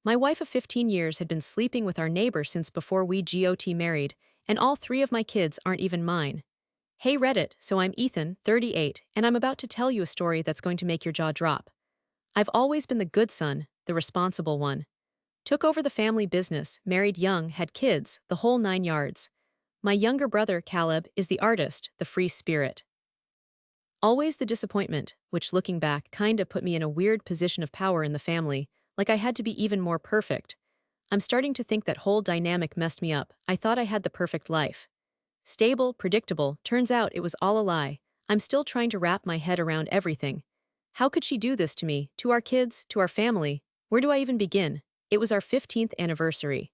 My wife of 15 years had been sleeping with our neighbor since before we got married, and all three of my kids aren't even mine. Hey Reddit, so I'm Ethan, 38, and I'm about to tell you a story that's going to make your jaw drop. I've always been the good son, the responsible one. Took over the family business, married young, had kids, the whole 9 yards. My younger brother, Caleb, is the artist, the free spirit. Always the disappointment, which looking back kinda put me in a weird position of power in the family, like I had to be even more perfect. I'm starting to think that whole dynamic messed me up. I thought I had the perfect life. Stable, predictable, turns out it was all a lie. I'm still trying to wrap my head around everything. How could she do this to me, to our kids, to our family? Where do I even begin? It was our 15th anniversary.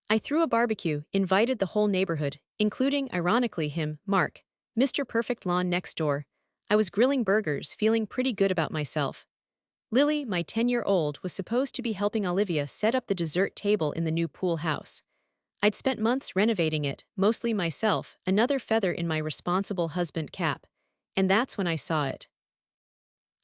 I threw a barbecue, invited the whole neighborhood, including, ironically, him, Mark, Mr. Perfect Lawn next door. I was grilling burgers, feeling pretty good about myself. Lily, my 10-year-old, was supposed to be helping Olivia set up the dessert table in the new pool house. I'd spent months renovating it, mostly myself, another feather in my responsible husband cap. And that's when I saw it.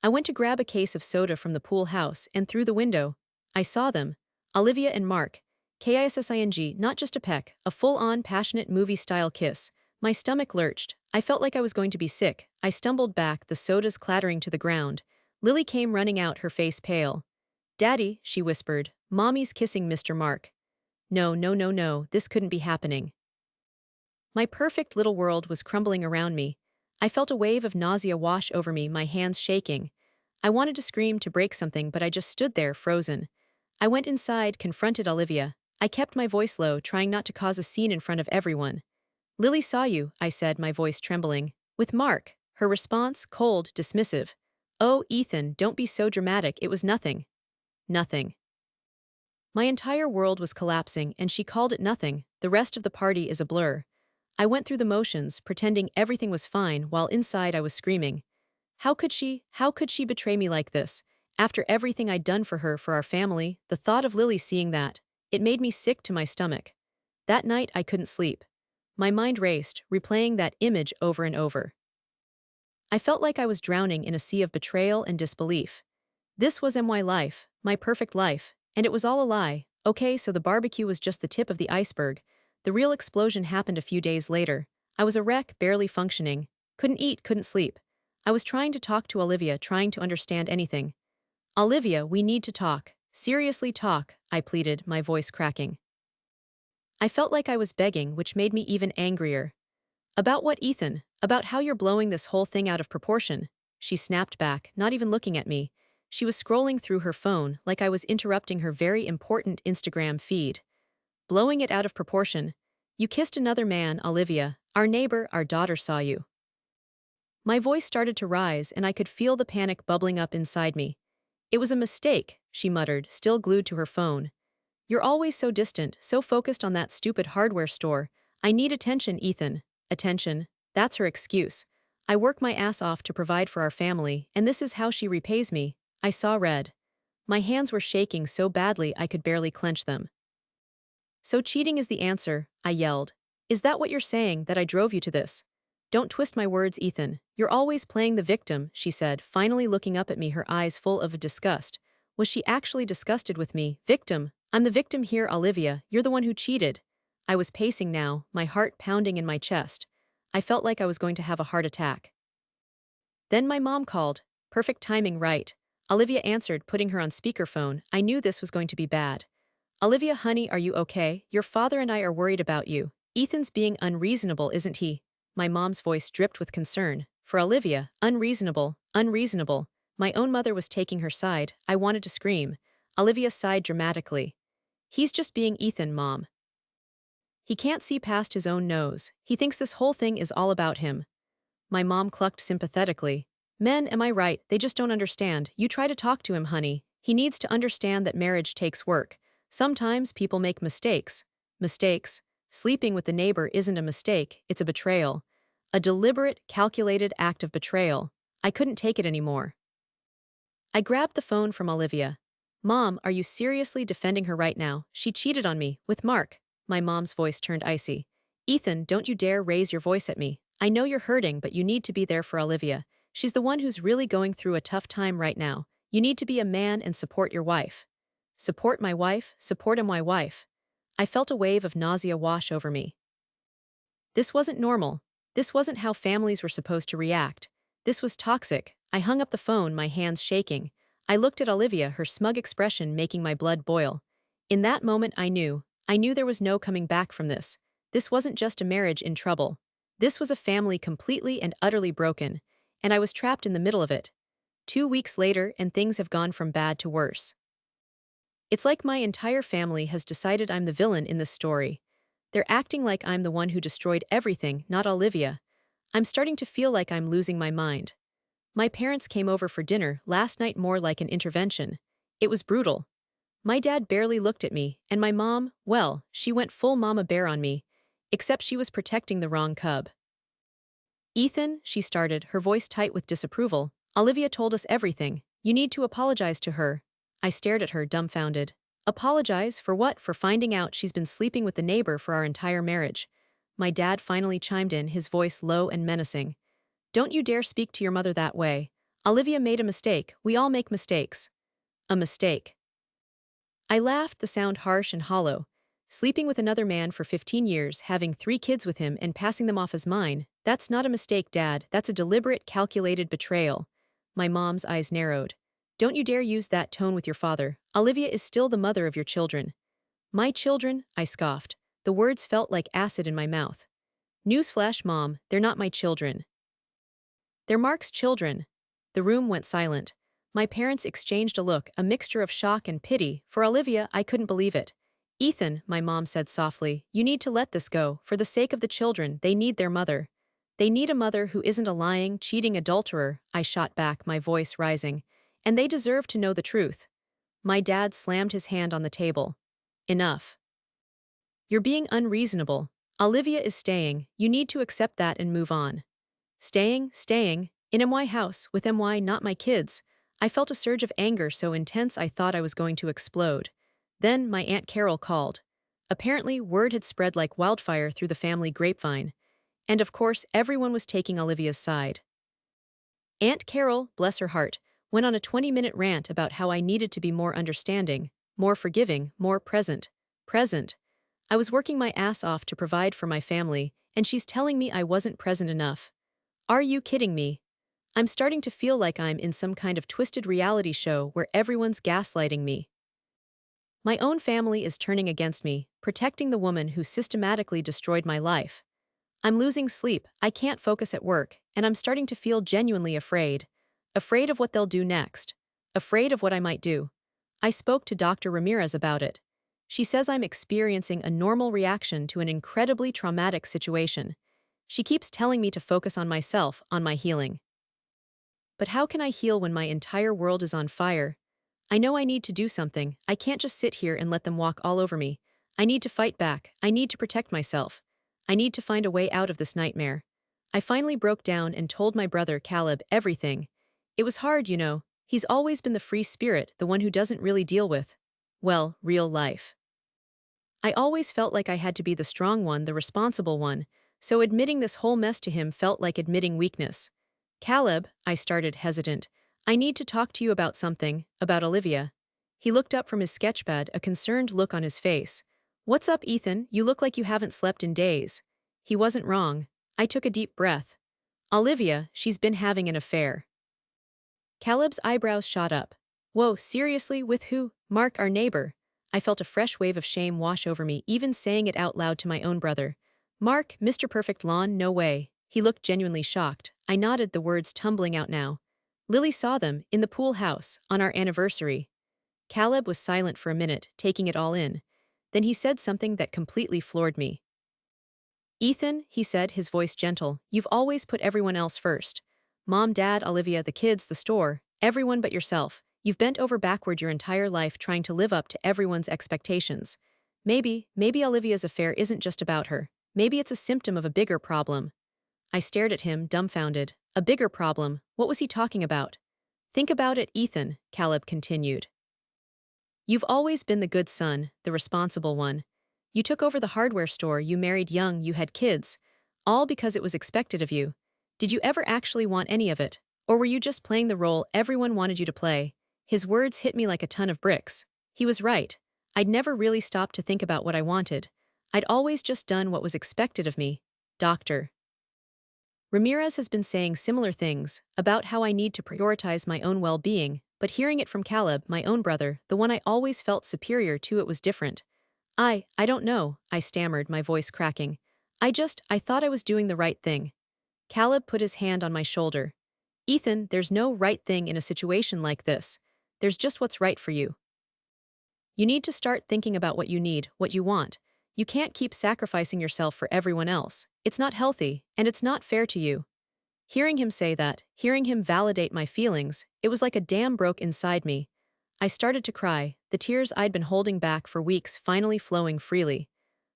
I went to grab a case of soda from the pool house, and through the window, I saw them. Olivia and Mark. Kissing, not just a peck, a full-on passionate movie-style kiss. My stomach lurched. I felt like I was going to be sick. I stumbled back, the sodas clattering to the ground. Lily came running out, her face pale. "Daddy," she whispered, "Mommy's kissing Mr. Mark." No, no, no, no, this couldn't be happening. My perfect little world was crumbling around me. I felt a wave of nausea wash over me, my hands shaking. I wanted to scream, to break something, but I just stood there, frozen. I went inside, confronted Olivia. I kept my voice low, trying not to cause a scene in front of everyone. "Lily saw you," I said, my voice trembling. "With Mark." Her response, cold, dismissive. "Oh, Ethan, don't be so dramatic, it was nothing." Nothing. My entire world was collapsing, and she called it nothing. The rest of the party is a blur. I went through the motions, pretending everything was fine, while inside I was screaming. How could she betray me like this? After everything I'd done for her, for our family, the thought of Lily seeing that, it made me sick to my stomach. That night I couldn't sleep. My mind raced, replaying that image over and over. I felt like I was drowning in a sea of betrayal and disbelief. This was my life, my perfect life, and it was all a lie. Okay, so the barbecue was just the tip of the iceberg. The real explosion happened a few days later. I was a wreck, barely functioning. Couldn't eat, couldn't sleep. I was trying to talk to Olivia, trying to understand anything. "Olivia, we need to talk. Seriously talk," I pleaded, my voice cracking. I felt like I was begging, which made me even angrier. "About what, Ethan? About how you're blowing this whole thing out of proportion?" She snapped back, not even looking at me. She was scrolling through her phone like I was interrupting her very important Instagram feed. "Blowing it out of proportion? You kissed another man, Olivia. Our neighbor, our daughter saw you." My voice started to rise, and I could feel the panic bubbling up inside me. "It was a mistake," she muttered, still glued to her phone. "You're always so distant, so focused on that stupid hardware store. I need attention, Ethan." Attention? That's her excuse. I work my ass off to provide for our family, and this is how she repays me. I saw red. My hands were shaking so badly I could barely clench them. "So cheating is the answer," I yelled. "Is that what you're saying, that I drove you to this?" "Don't twist my words, Ethan. You're always playing the victim," she said, finally looking up at me, her eyes full of disgust. Was she actually disgusted with me? Victim? I'm the victim here, Olivia. You're the one who cheated. I was pacing now, my heart pounding in my chest. I felt like I was going to have a heart attack. Then my mom called. Perfect timing, right? Olivia answered, putting her on speakerphone. I knew this was going to be bad. "Olivia, honey, are you okay? Your father and I are worried about you. Ethan's being unreasonable, isn't he?" My mom's voice dripped with concern. For Olivia, unreasonable, unreasonable. My own mother was taking her side. I wanted to scream. Olivia sighed dramatically. "He's just being Ethan, Mom. He can't see past his own nose. He thinks this whole thing is all about him." My mom clucked sympathetically. "Men, am I right? They just don't understand. You try to talk to him, honey. He needs to understand that marriage takes work. Sometimes people make mistakes." Mistakes? Sleeping with the neighbor isn't a mistake, it's a betrayal. A deliberate, calculated act of betrayal. I couldn't take it anymore. I grabbed the phone from Olivia. "Mom, are you seriously defending her right now? She cheated on me, with Mark." My mom's voice turned icy. "Ethan, don't you dare raise your voice at me. I know you're hurting, but you need to be there for Olivia. She's the one who's really going through a tough time right now. You need to be a man and support your wife." support my wife. I felt a wave of nausea wash over me. This wasn't normal. This wasn't how families were supposed to react. This was toxic. I hung up the phone, my hands shaking. I looked at Olivia, her smug expression making my blood boil. In that moment, I knew there was no coming back from this. This wasn't just a marriage in trouble. This was a family completely and utterly broken, and I was trapped in the middle of it. 2 weeks later, and things have gone from bad to worse. It's like my entire family has decided I'm the villain in this story. They're acting like I'm the one who destroyed everything, not Olivia. I'm starting to feel like I'm losing my mind. My parents came over for dinner last night, more like an intervention. It was brutal. My dad barely looked at me, and my mom, well, she went full mama bear on me. Except she was protecting the wrong cub. Ethan, she started, her voice tight with disapproval. Olivia told us everything. You need to apologize to her. I stared at her, dumbfounded. Apologize for what? For finding out she's been sleeping with the neighbor for our entire marriage. My dad finally chimed in, his voice low and menacing. Don't you dare speak to your mother that way. Olivia made a mistake. We all make mistakes. A mistake. I laughed, the sound harsh and hollow. Sleeping with another man for 15 years, having 3 kids with him and passing them off as mine, that's not a mistake, Dad, that's a deliberate, calculated betrayal. My mom's eyes narrowed. Don't you dare use that tone with your father. Olivia is still the mother of your children. My children, I scoffed. The words felt like acid in my mouth. Newsflash, Mom, they're not my children. They're Mark's children. The room went silent. My parents exchanged a look, a mixture of shock and pity. For Olivia, I couldn't believe it. Ethan, my mom said softly, you need to let this go. For the sake of the children, they need their mother. They need a mother who isn't a lying, cheating adulterer, I shot back, my voice rising. And they deserve to know the truth. My dad slammed his hand on the table. Enough. You're being unreasonable. Olivia is staying. You need to accept that and move on. Staying, in MY house, with MY, not my kids. I felt a surge of anger so intense I thought I was going to explode. Then my Aunt Carol called. Apparently, word had spread like wildfire through the family grapevine. And of course, everyone was taking Olivia's side. Aunt Carol, bless her heart, went on a 20-minute rant about how I needed to be more understanding, more forgiving, more present. Present. I was working my ass off to provide for my family, and she's telling me I wasn't present enough. Are you kidding me? I'm starting to feel like I'm in some kind of twisted reality show where everyone's gaslighting me. My own family is turning against me, protecting the woman who systematically destroyed my life. I'm losing sleep, I can't focus at work, and I'm starting to feel genuinely afraid. Afraid of what they'll do next. Afraid of what I might do. I spoke to Dr. Ramirez about it. She says I'm experiencing a normal reaction to an incredibly traumatic situation. She keeps telling me to focus on myself, on my healing. But how can I heal when my entire world is on fire? I know I need to do something. I can't just sit here and let them walk all over me. I need to fight back. I need to protect myself. I need to find a way out of this nightmare. I finally broke down and told my brother Caleb everything. It was hard, you know. He's always been the free spirit, the one who doesn't really deal with, well, real life. I always felt like I had to be the strong one, the responsible one, so admitting this whole mess to him felt like admitting weakness. Caleb, I started, hesitant. I need to talk to you about something, about Olivia. He looked up from his sketchpad, a concerned look on his face. What's up, Ethan? You look like you haven't slept in days. He wasn't wrong. I took a deep breath. Olivia, she's been having an affair. Caleb's eyebrows shot up. Whoa, seriously, with who? Mark, our neighbor. I felt a fresh wave of shame wash over me, even saying it out loud to my own brother. Mark, Mr. Perfect Lawn, no way. He looked genuinely shocked. I nodded, the words tumbling out now. Lily saw them, in the pool house, on our anniversary. Caleb was silent for a minute, taking it all in. Then he said something that completely floored me. Ethan, he said, his voice gentle, you've always put everyone else first. Mom, Dad, Olivia, the kids, the store, everyone but yourself. You've bent over backward your entire life trying to live up to everyone's expectations. Maybe Olivia's affair isn't just about her. Maybe it's a symptom of a bigger problem. I stared at him, dumbfounded. A bigger problem? What was he talking about? Think about it, Ethan, Caleb continued. You've always been the good son, the responsible one. You took over the hardware store, you married young, you had kids. All because it was expected of you. Did you ever actually want any of it? Or were you just playing the role everyone wanted you to play? His words hit me like a ton of bricks. He was right. I'd never really stopped to think about what I wanted. I'd always just done what was expected of me. Doctor. Ramirez has been saying similar things about how I need to prioritize my own well-being, but hearing it from Caleb, my own brother, the one I always felt superior to, it was different. I don't know, I stammered, my voice cracking. I thought I was doing the right thing. Caleb put his hand on my shoulder. Ethan, there's no right thing in a situation like this. There's just what's right for you. You need to start thinking about what you need, what you want. You can't keep sacrificing yourself for everyone else. It's not healthy, and it's not fair to you. Hearing him say that, hearing him validate my feelings, it was like a dam broke inside me. I started to cry, the tears I'd been holding back for weeks finally flowing freely.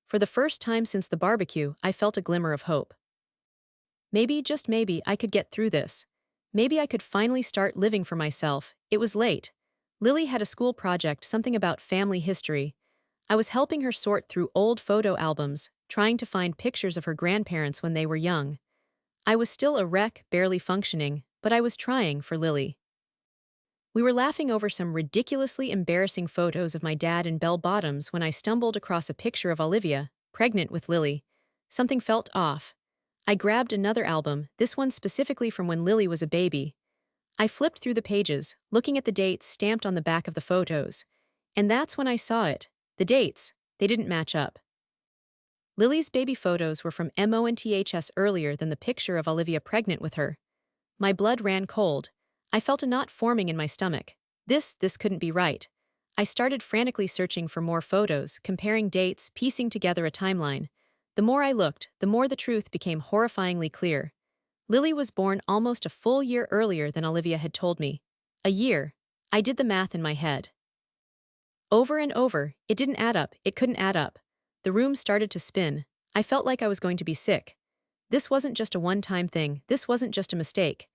For the first time since the barbecue, I felt a glimmer of hope. Maybe, just maybe, I could get through this. Maybe I could finally start living for myself. It was late. Lily had a school project, something about family history. I was helping her sort through old photo albums, trying to find pictures of her grandparents when they were young. I was still a wreck, barely functioning, but I was trying for Lily. We were laughing over some ridiculously embarrassing photos of my dad in bell bottoms when I stumbled across a picture of Olivia, pregnant with Lily. Something felt off. I grabbed another album, this one specifically from when Lily was a baby. I flipped through the pages, looking at the dates stamped on the back of the photos. And that's when I saw it. The dates. They didn't match up. Lily's baby photos were from months earlier than the picture of Olivia pregnant with her. My blood ran cold. I felt a knot forming in my stomach. This couldn't be right. I started frantically searching for more photos, comparing dates, piecing together a timeline. The more I looked, the more the truth became horrifyingly clear. Lily was born almost a full year earlier than Olivia had told me. A year. I did the math in my head. Over and over, it didn't add up, it couldn't add up. The room started to spin. I felt like I was going to be sick. This wasn't just a one-time thing, this wasn't just a mistake.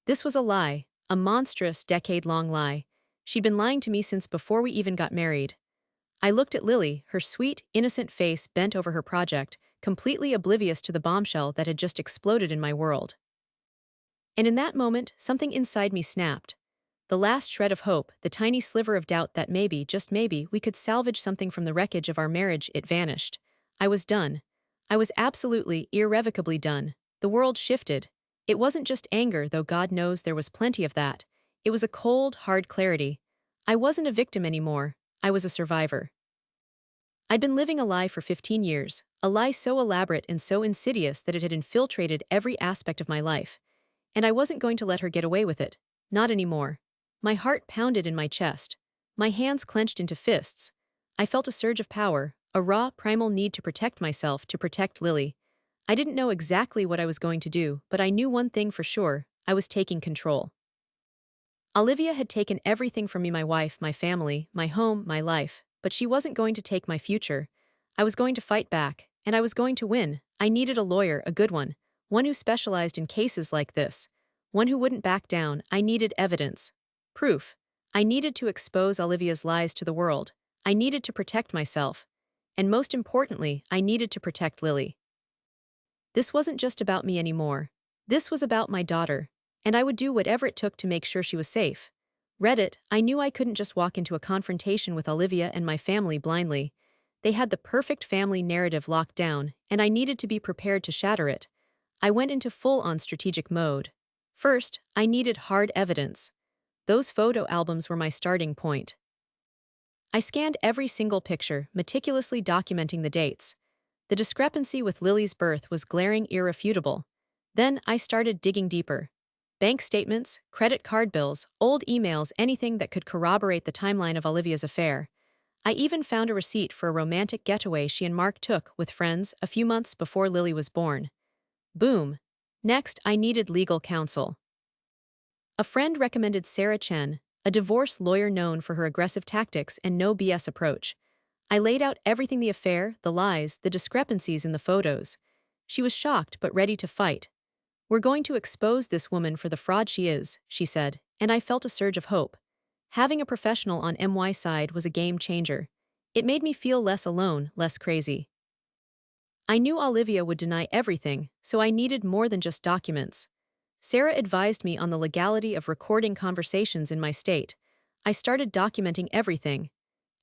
This was a lie, a monstrous, decade-long lie. She'd been lying to me since before we even got married. I looked at Lily, her sweet, innocent face bent over her project, completely oblivious to the bombshell that had just exploded in my world. And in that moment, something inside me snapped. The last shred of hope, the tiny sliver of doubt that maybe, just maybe, we could salvage something from the wreckage of our marriage, it vanished. I was done. I was absolutely, irrevocably done. The world shifted. It wasn't just anger, though God knows there was plenty of that. It was a cold, hard clarity. I wasn't a victim anymore. I was a survivor. I'd been living a lie for 15 years, a lie so elaborate and so insidious that it had infiltrated every aspect of my life. And I wasn't going to let her get away with it. Not anymore. My heart pounded in my chest. My hands clenched into fists. I felt a surge of power, a raw, primal need to protect myself, to protect Lily. I didn't know exactly what I was going to do, but I knew one thing for sure: I was taking control. Olivia had taken everything from me: my wife, my family, my home, my life, but she wasn't going to take my future. I was going to fight back, and I was going to win. I needed a lawyer, a good one who specialized in cases like this, one who wouldn't back down. I needed evidence. Proof. I needed to expose Olivia's lies to the world. I needed to protect myself. And most importantly, I needed to protect Lily. This wasn't just about me anymore. This was about my daughter, and I would do whatever it took to make sure she was safe. Reddit, I knew I couldn't just walk into a confrontation with Olivia and my family blindly. They had the perfect family narrative locked down, and I needed to be prepared to shatter it. I went into full-on strategic mode. First, I needed hard evidence. Those photo albums were my starting point. I scanned every single picture, meticulously documenting the dates. The discrepancy with Lily's birth was glaring, irrefutable. Then I started digging deeper. Bank statements, credit card bills, old emails, anything that could corroborate the timeline of Olivia's affair. I even found a receipt for a romantic getaway she and Mark took with friends a few months before Lily was born. Boom. Next, I needed legal counsel. A friend recommended Sarah Chen, a divorce lawyer known for her aggressive tactics and no BS approach. I laid out everything: the affair, the lies, the discrepancies in the photos. She was shocked but ready to fight. "We're going to expose this woman for the fraud she is," she said, and I felt a surge of hope. Having a professional on my side was a game changer. It made me feel less alone, less crazy. I knew Olivia would deny everything, so I needed more than just documents. Sarah advised me on the legality of recording conversations in my state. I started documenting everything.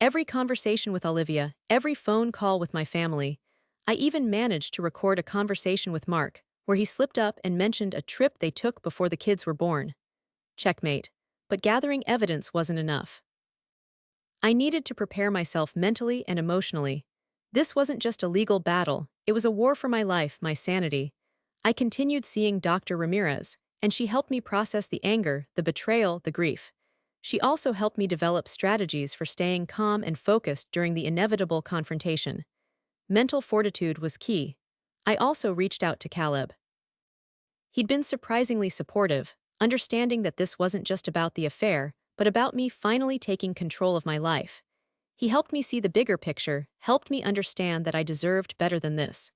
Every conversation with Olivia, every phone call with my family. I even managed to record a conversation with Mark, where he slipped up and mentioned a trip they took before the kids were born. Checkmate. But gathering evidence wasn't enough. I needed to prepare myself mentally and emotionally. This wasn't just a legal battle, it was a war for my life, my sanity. I continued seeing Dr. Ramirez, and she helped me process the anger, the betrayal, the grief. She also helped me develop strategies for staying calm and focused during the inevitable confrontation. Mental fortitude was key. I also reached out to Caleb. He'd been surprisingly supportive, understanding that this wasn't just about the affair, but about me finally taking control of my life. He helped me see the bigger picture, helped me understand that I deserved better than this.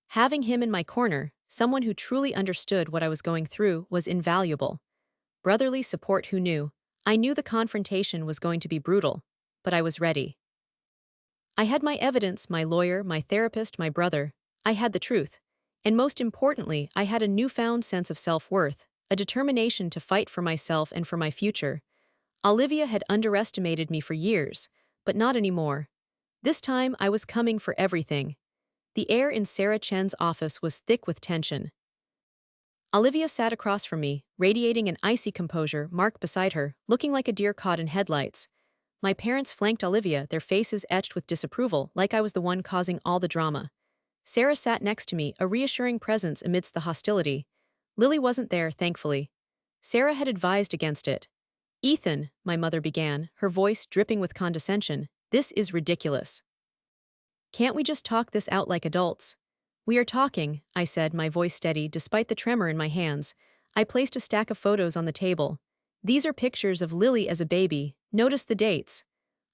Having him in my corner, someone who truly understood what I was going through, was invaluable. Brotherly support who knew. I knew the confrontation was going to be brutal, but I was ready. I had my evidence, my lawyer, my therapist, my brother. I had the truth. And most importantly, I had a newfound sense of self-worth, a determination to fight for myself and for my future. Olivia had underestimated me for years, but not anymore. This time I was coming for everything. The air in Sarah Chen's office was thick with tension. Olivia sat across from me, radiating an icy composure, Mark beside her, looking like a deer caught in headlights. My parents flanked Olivia, their faces etched with disapproval, like I was the one causing all the drama. Sarah sat next to me, a reassuring presence amidst the hostility. Lily wasn't there, thankfully. Sarah had advised against it. Ethan, my mother began, her voice dripping with condescension, this is ridiculous. Can't we just talk this out like adults? We are talking, I said, my voice steady despite the tremor in my hands. I placed a stack of photos on the table. These are pictures of Lily as a baby. Notice the dates.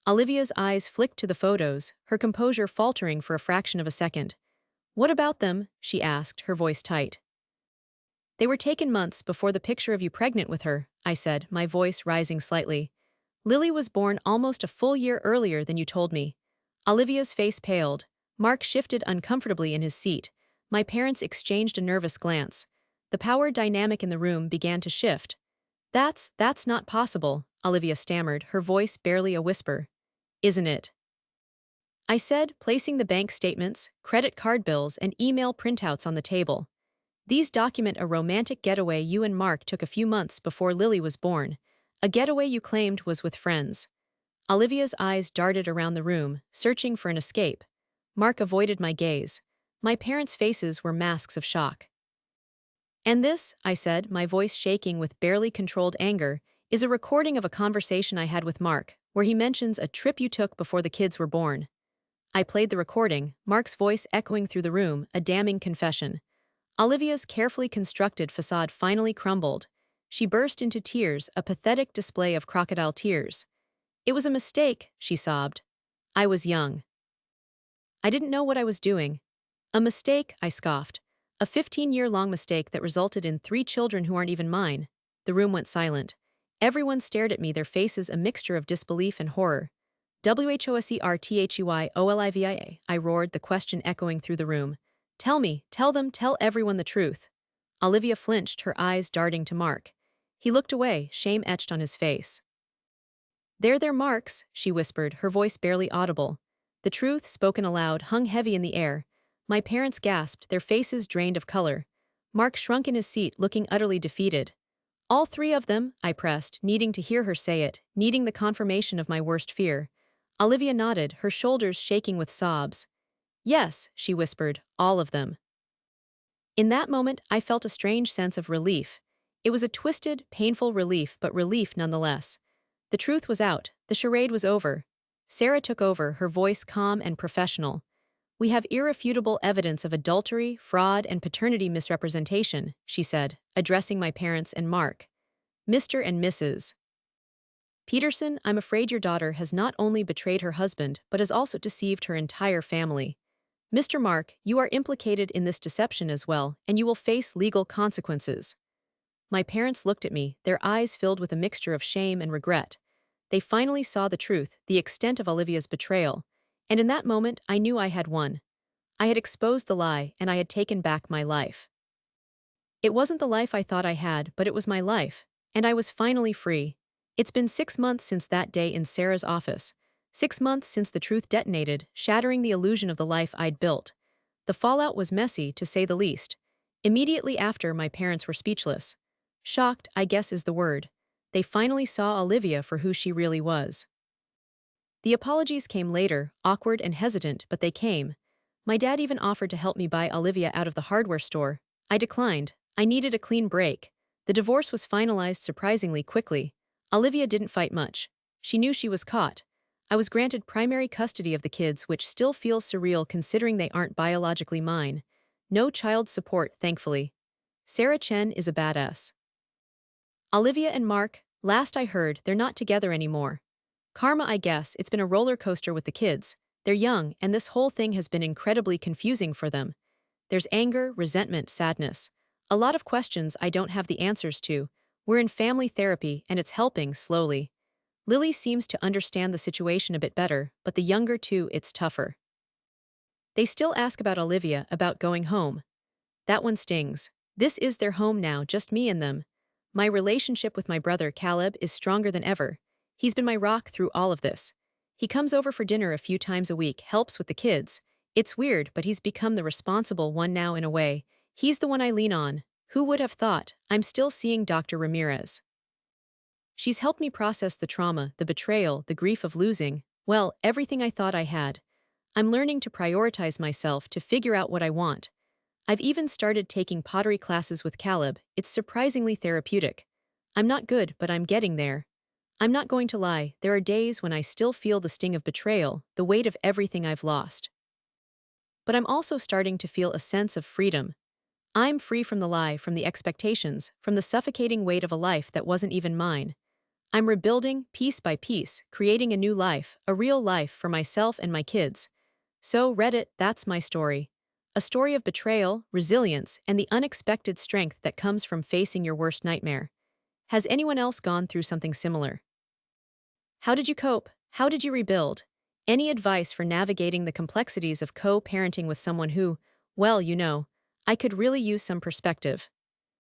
Olivia's eyes flicked to the photos, her composure faltering for a fraction of a second. What about them? She asked, her voice tight. They were taken months before the picture of you pregnant with her, I said, my voice rising slightly. Lily was born almost a full year earlier than you told me. Olivia's face paled. Mark shifted uncomfortably in his seat. My parents exchanged a nervous glance. The power dynamic in the room began to shift. That's not possible, Olivia stammered, her voice barely a whisper. Isn't it? I said, placing the bank statements, credit card bills, and email printouts on the table. These document a romantic getaway you and Mark took a few months before Lily was born. A getaway you claimed was with friends. Olivia's eyes darted around the room, searching for an escape. Mark avoided my gaze. My parents' faces were masks of shock. And this, I said, my voice shaking with barely controlled anger, is a recording of a conversation I had with Mark, where he mentions a trip you took before the kids were born. I played the recording, Mark's voice echoing through the room, a damning confession. Olivia's carefully constructed facade finally crumbled. She burst into tears, a pathetic display of crocodile tears. It was a mistake, she sobbed. I was young. I didn't know what I was doing. A mistake, I scoffed. A 15-year-long mistake that resulted in 3 children who aren't even mine. The room went silent. Everyone stared at me, their faces a mixture of disbelief and horror. WHOSERTHEYOLIVIA, I roared, the question echoing through the room. Tell me, tell them, tell everyone the truth. Olivia flinched, her eyes darting to Mark. He looked away, shame etched on his face. They're Marks, she whispered, her voice barely audible. The truth, spoken aloud, hung heavy in the air. My parents gasped, their faces drained of color. Mark shrunk in his seat, looking utterly defeated. All 3 of them, I pressed, needing to hear her say it, needing the confirmation of my worst fear. Olivia nodded, her shoulders shaking with sobs. Yes, she whispered, all of them. In that moment, I felt a strange sense of relief. It was a twisted, painful relief, but relief nonetheless. The truth was out, the charade was over. Sarah took over, her voice calm and professional. We have irrefutable evidence of adultery, fraud, and paternity misrepresentation, she said, addressing my parents and Mark. Mr. and Mrs. Peterson, I'm afraid your daughter has not only betrayed her husband, but has also deceived her entire family. Mr. Mark, you are implicated in this deception as well, and you will face legal consequences. My parents looked at me, their eyes filled with a mixture of shame and regret. They finally saw the truth, the extent of Olivia's betrayal, and in that moment I knew I had won. I had exposed the lie, and I had taken back my life. It wasn't the life I thought I had, but it was my life, and I was finally free. It's been 6 months since that day in Sarah's office. 6 months since the truth detonated, shattering the illusion of the life I'd built. The fallout was messy, to say the least. Immediately after, my parents were speechless. Shocked, I guess is the word. They finally saw Olivia for who she really was. The apologies came later, awkward and hesitant, but they came. My dad even offered to help me buy Olivia out of the hardware store. I declined. I needed a clean break. The divorce was finalized surprisingly quickly. Olivia didn't fight much. She knew she was caught. I was granted primary custody of the kids, which still feels surreal considering they aren't biologically mine. No child support, thankfully. Sarah Chen is a badass. Olivia and Mark, last I heard, they're not together anymore. Karma, I guess. It's been a roller coaster with the kids. They're young, and this whole thing has been incredibly confusing for them. There's anger, resentment, sadness. A lot of questions I don't have the answers to. We're in family therapy, and it's helping, slowly. Lily seems to understand the situation a bit better, but the younger two, it's tougher. They still ask about Olivia, about going home. That one stings. This is their home now, just me and them. My relationship with my brother, Caleb, is stronger than ever. He's been my rock through all of this. He comes over for dinner a few times a week, helps with the kids. It's weird, but he's become the responsible one now in a way. He's the one I lean on. Who would have thought? I'm still seeing Dr. Ramirez. She's helped me process the trauma, the betrayal, the grief of losing, well, everything I thought I had. I'm learning to prioritize myself, to figure out what I want. I've even started taking pottery classes with Caleb. It's surprisingly therapeutic. I'm not good, but I'm getting there. I'm not going to lie, there are days when I still feel the sting of betrayal, the weight of everything I've lost. But I'm also starting to feel a sense of freedom. I'm free from the lie, from the expectations, from the suffocating weight of a life that wasn't even mine. I'm rebuilding, piece by piece, creating a new life, a real life for myself and my kids. So, Reddit, that's my story. A story of betrayal, resilience, and the unexpected strength that comes from facing your worst nightmare. Has anyone else gone through something similar? How did you cope? How did you rebuild? Any advice for navigating the complexities of co-parenting with someone who, well, I could really use some perspective.